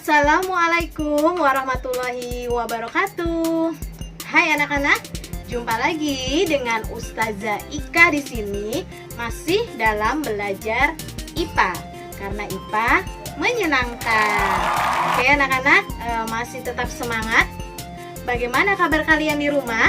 Assalamualaikum warahmatullahi wabarakatuh. Hai anak-anak, jumpa lagi dengan Ustazah Ika di sini, masih dalam belajar IPA karena IPA menyenangkan. Oke anak-anak, masih tetap semangat. Bagaimana kabar kalian di rumah?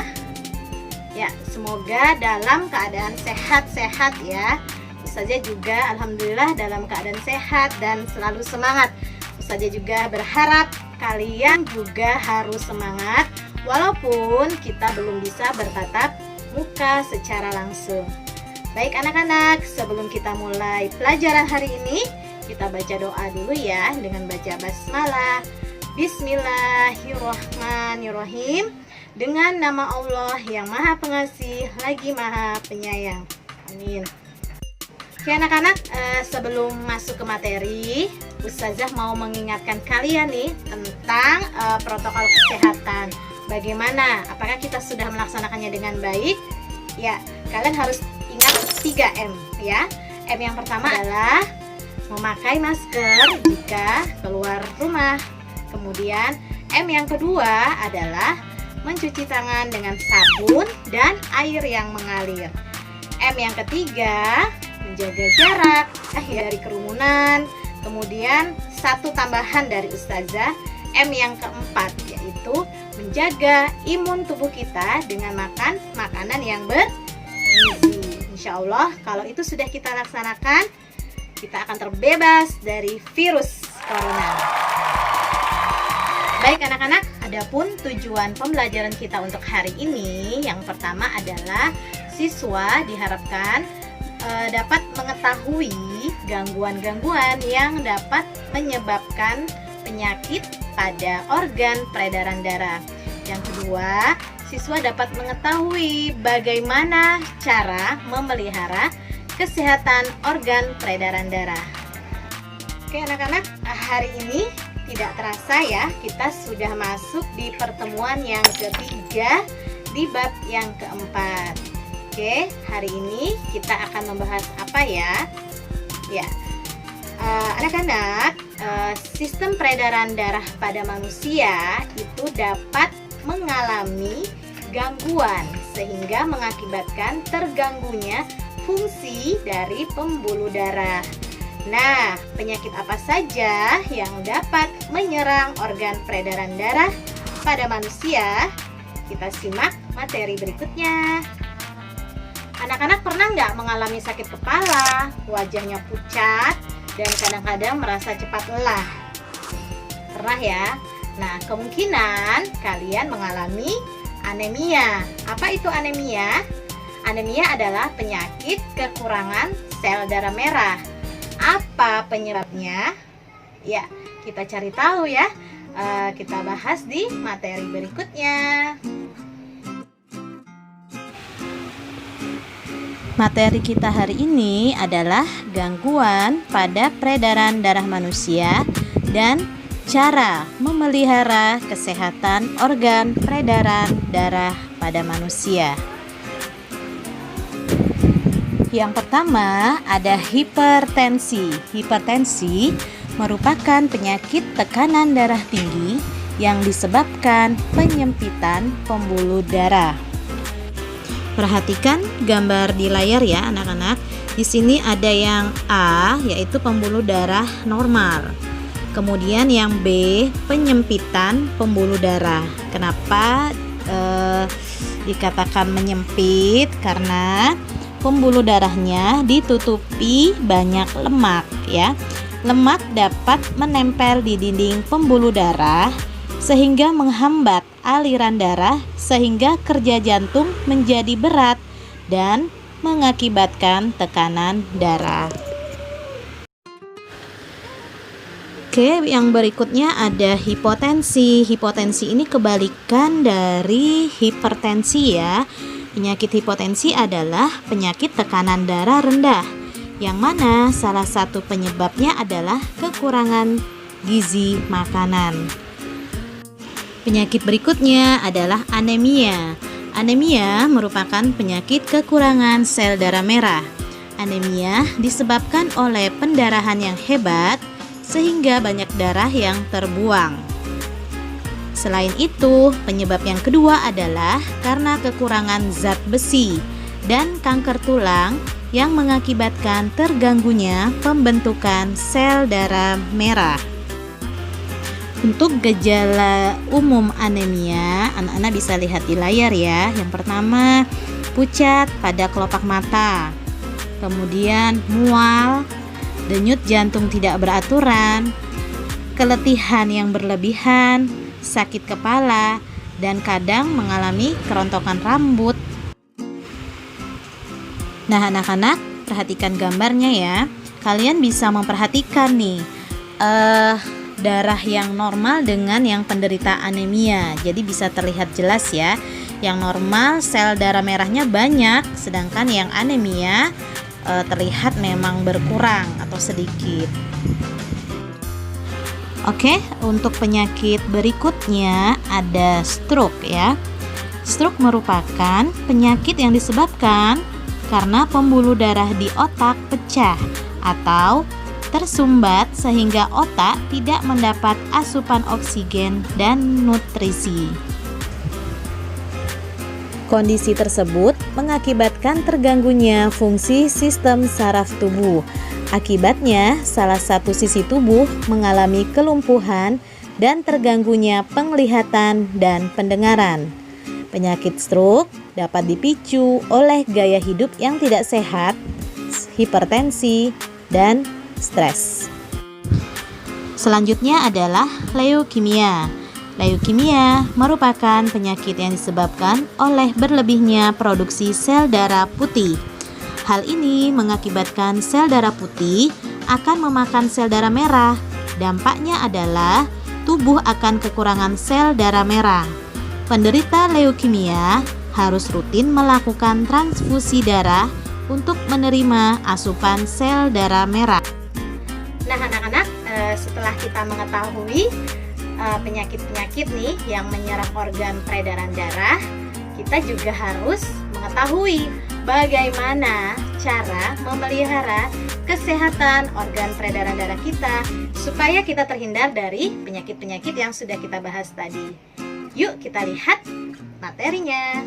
Ya, semoga dalam keadaan sehat-sehat ya. Ustazah juga alhamdulillah dalam keadaan sehat dan selalu semangat. Ustazah juga berharap kalian juga harus semangat walaupun kita belum bisa bertatap muka secara langsung. Baik anak-anak, sebelum kita mulai pelajaran hari ini, kita baca doa dulu ya dengan baca basmalah. Bismillahirrahmanirrahim. Dengan nama Allah yang Maha Pengasih lagi Maha Penyayang. Amin. Oke anak-anak, sebelum masuk ke materi, Ustazah mau mengingatkan kalian nih tentang protokol kesehatan. Bagaimana? Apakah kita sudah melaksanakannya dengan baik? Ya, kalian harus ingat 3M ya. M yang pertama adalah memakai masker jika keluar rumah. Kemudian M yang kedua adalah mencuci tangan dengan sabun dan air yang mengalir. M yang ketiga, menjaga jarak dari kerumunan. Kemudian satu tambahan dari Ustazah, M yang keempat, yaitu menjaga imun tubuh kita dengan makan makanan yang bergizi. Insya Allah kalau itu sudah kita laksanakan, kita akan terbebas dari virus corona. Baik anak-anak, adapun tujuan pembelajaran kita untuk hari ini, yang pertama adalah siswa diharapkan dapat mengetahui gangguan-gangguan yang dapat menyebabkan penyakit pada organ peredaran darah. Yang kedua, siswa dapat mengetahui bagaimana cara memelihara kesehatan organ peredaran darah. Oke anak-anak, hari ini tidak terasa ya, kita sudah masuk di pertemuan yang ketiga di bab yang keempat. Oke, hari ini kita akan membahas apa ya? Ya, anak-anak, sistem peredaran darah pada manusia itu dapat mengalami gangguan sehingga mengakibatkan terganggunya fungsi dari pembuluh darah. Nah, penyakit apa saja yang dapat menyerang organ peredaran darah pada manusia? Kita simak materi berikutnya. Anak-anak pernah nggak mengalami sakit kepala, wajahnya pucat, dan kadang-kadang merasa cepat lelah? Pernah ya? Nah, kemungkinan kalian mengalami anemia. Apa itu anemia? Anemia adalah penyakit kekurangan sel darah merah. Apa penyebabnya? Ya, kita cari tahu ya. Kita bahas di materi berikutnya. Materi kita hari ini adalah gangguan pada peredaran darah manusia dan cara memelihara kesehatan organ peredaran darah pada manusia. Yang pertama ada hipertensi. Hipertensi merupakan penyakit tekanan darah tinggi yang disebabkan penyempitan pembuluh darah. Perhatikan gambar di layar ya anak-anak. Di sini ada yang A, yaitu pembuluh darah normal. Kemudian yang B, penyempitan pembuluh darah. Kenapa dikatakan menyempit? Karena pembuluh darahnya ditutupi banyak lemak ya. Lemak dapat menempel di dinding pembuluh darah sehingga menghambat aliran darah sehingga kerja jantung menjadi berat dan mengakibatkan tekanan darah. Oke, yang berikutnya ada hipotensi. Hipotensi ini kebalikan dari hipertensi ya. Penyakit hipotensi adalah penyakit tekanan darah rendah, yang mana salah satu penyebabnya adalah kekurangan gizi makanan. Penyakit berikutnya adalah anemia. Anemia merupakan penyakit kekurangan sel darah merah. Anemia disebabkan oleh pendarahan yang hebat sehingga banyak darah yang terbuang. Selain itu, penyebab yang kedua adalah karena kekurangan zat besi dan kanker tulang yang mengakibatkan terganggunya pembentukan sel darah merah. Untuk gejala umum anemia, anak-anak bisa lihat di layar ya. Yang pertama, pucat pada kelopak mata, kemudian mual, denyut jantung tidak beraturan, keletihan yang berlebihan, sakit kepala, dan kadang mengalami kerontokan rambut. Nah, anak-anak, perhatikan gambarnya ya. Kalian bisa memperhatikan nih darah yang normal dengan yang penderita anemia. Jadi bisa terlihat jelas ya. Yang normal sel darah merahnya banyak, sedangkan yang anemia terlihat memang berkurang atau sedikit. Oke, untuk penyakit berikutnya ada stroke ya. Stroke merupakan penyakit yang disebabkan karena pembuluh darah di otak pecah atau tersumbat sehingga otak tidak mendapat asupan oksigen dan nutrisi. Kondisi tersebut mengakibatkan terganggunya fungsi sistem saraf tubuh. Akibatnya, salah satu sisi tubuh mengalami kelumpuhan dan terganggunya penglihatan dan pendengaran. Penyakit stroke dapat dipicu oleh gaya hidup yang tidak sehat, hipertensi, dan stres. Selanjutnya adalah leukemia. Leukemia merupakan penyakit yang disebabkan oleh berlebihnya produksi sel darah putih. Hal ini mengakibatkan sel darah putih akan memakan sel darah merah. Dampaknya adalah tubuh akan kekurangan sel darah merah. Penderita leukemia harus rutin melakukan transfusi darah untuk menerima asupan sel darah merah. Nah, anak-anak, setelah kita mengetahui penyakit-penyakit nih yang menyerang organ peredaran darah, kita juga harus mengetahui bagaimana cara memelihara kesehatan organ peredaran darah kita supaya kita terhindar dari penyakit-penyakit yang sudah kita bahas tadi. Yuk kita lihat materinya.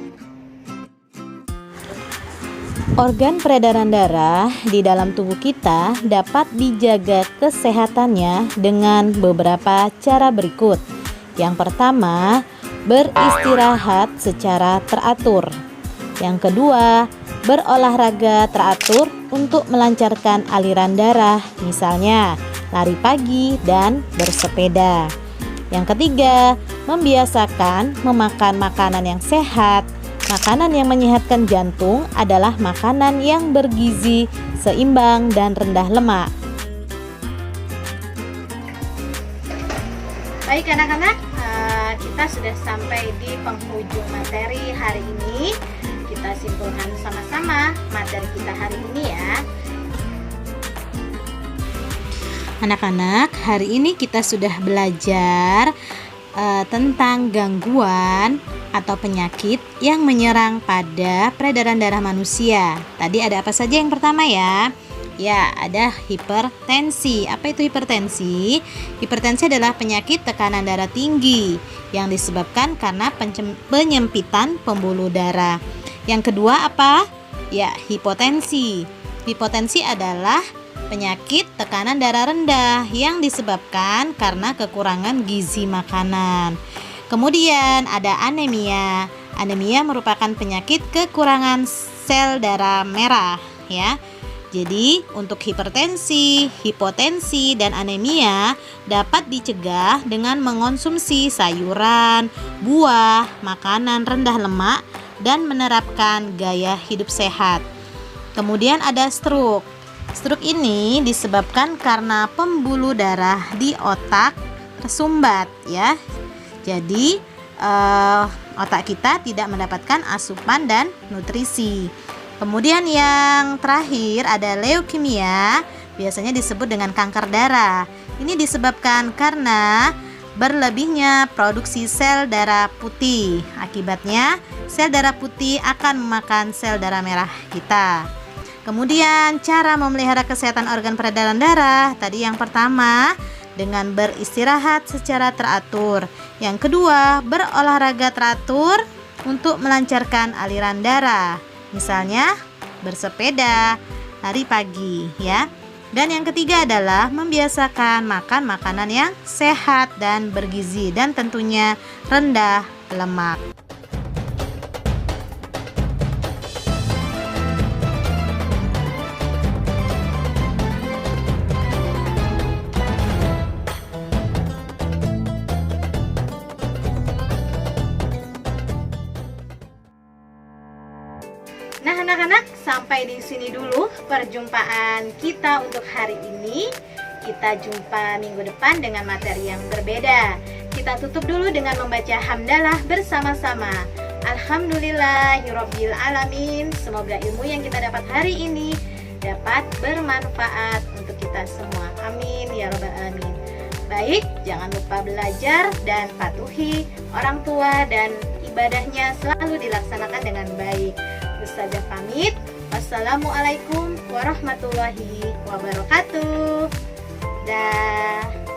Organ peredaran darah di dalam tubuh kita dapat dijaga kesehatannya dengan beberapa cara berikut. Yang pertama, beristirahat secara teratur. Yang kedua, berolahraga teratur untuk melancarkan aliran darah, misalnya lari pagi dan bersepeda. Yang ketiga, membiasakan memakan makanan yang sehat. Makanan yang menyehatkan jantung adalah makanan yang bergizi, seimbang, dan rendah lemak. Baik anak-anak, kita sudah sampai di penghujung materi hari ini. Kita simpulkan sama-sama materi kita hari ini ya. Anak-anak, hari ini kita sudah belajar tentang gangguan atau penyakit yang menyerang pada peredaran darah manusia. Tadi ada apa saja yang pertama ya? Ya, ada hipertensi. Apa itu hipertensi? Hipertensi adalah penyakit tekanan darah tinggi yang disebabkan karena penyempitan pembuluh darah. Yang kedua apa? Ya, hipotensi. Hipotensi adalah penyakit tekanan darah rendah yang disebabkan karena kekurangan gizi makanan. Kemudian ada anemia. Anemia merupakan penyakit kekurangan sel darah merah ya. Jadi untuk hipertensi, hipotensi, dan anemia dapat dicegah dengan mengonsumsi sayuran, buah, makanan rendah lemak, dan menerapkan gaya hidup sehat. Kemudian ada stroke. Stroke ini disebabkan karena pembuluh darah di otak tersumbat ya. Jadi otak kita tidak mendapatkan asupan dan nutrisi. Kemudian yang terakhir ada leukemia, biasanya disebut dengan kanker darah. Ini disebabkan karena berlebihnya produksi sel darah putih. Akibatnya sel darah putih akan memakan sel darah merah kita. Kemudian cara memelihara kesehatan organ peredaran darah. Tadi yang pertama, dengan beristirahat secara teratur. Yang kedua, berolahraga teratur untuk melancarkan aliran darah. Misalnya bersepeda, lari pagi ya. Dan yang ketiga adalah membiasakan makan makanan yang sehat dan bergizi dan tentunya rendah lemak. Nah, anak-anak, sampai di sini dulu perjumpaan kita untuk hari ini. Kita jumpa minggu depan dengan materi yang berbeda. Kita tutup dulu dengan membaca hamdalah bersama-sama. Alhamdulillahirabbil alamin. Semoga ilmu yang kita dapat hari ini dapat bermanfaat untuk kita semua. Amin ya rabbal alamin. Baik, jangan lupa belajar dan patuhi orang tua dan ibadahnya selalu dilaksanakan dengan baik. Ustazah pamit. Wassalamualaikum warahmatullahi wabarakatuh. Dah.